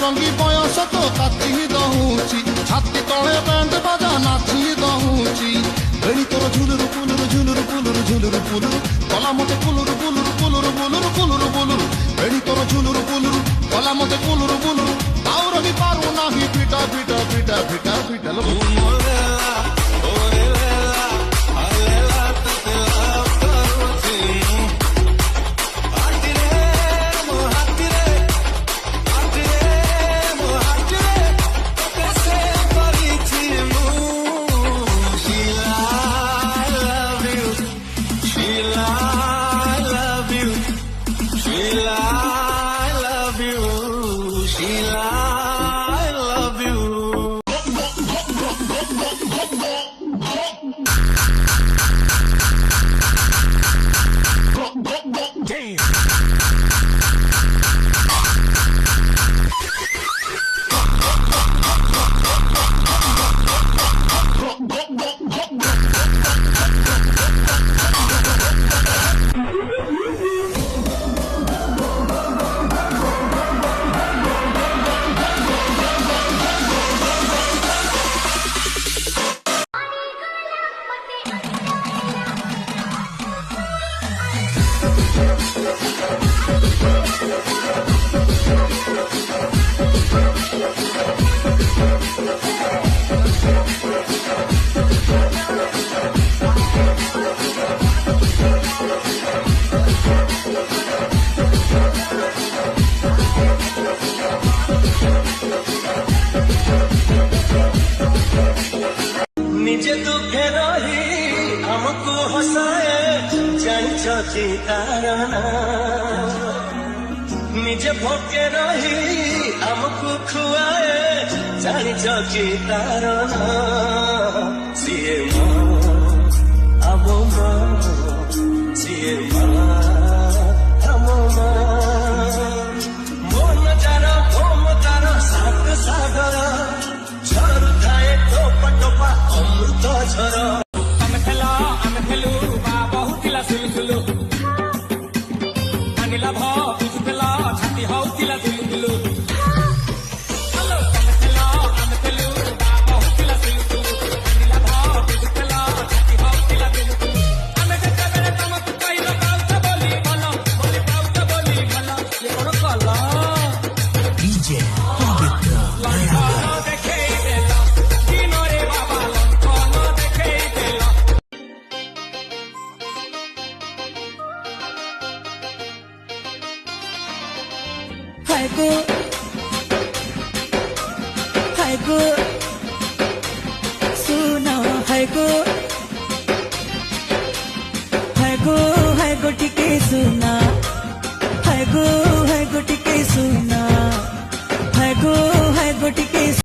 रंगी बयस तो काती दहुची छाती तले बैंड बाजा नाची दहुची बेणी तोर झुलुरु पुलुरु झुलुरु पुलुरु झुलुरु पुलुरु गला मते पुलुरु पुलुरु पुलुरु पुलुरु पुलुरु पुलुरु बेणी तोर झुलुरु पुलुरु गला मते पुलुरु पुलुरु आउर भी पारू नाही पिटा पिटा पिटा पिटा पिटा लो निजे दुखे रही हमको हंसाए जानी तारना निजे भोके रही हमको खुआए जानी तारना सीए अब सीए हम मन तारा भोम तारा सात सागर झर थाए टोपा टोपा अमृत झर आमे खेलु बा बहुतिला सुलुसुलु आनिला भ बुझुतेला छाती हौतिला दुलुदुलु हेलो आमे खेलु बा बहुतिला सुलुसुलु आनिला भ बुझुतेला छाती हौतिला दुलुदुलु आमे जेते बेले तमकु कइलो गाउता बोली भलो बोली गाउता बोली भलो ये कोन कला डीजे पवित्र हाय गो सुनो हाय गो टिके सुना हाय गो टिके सुना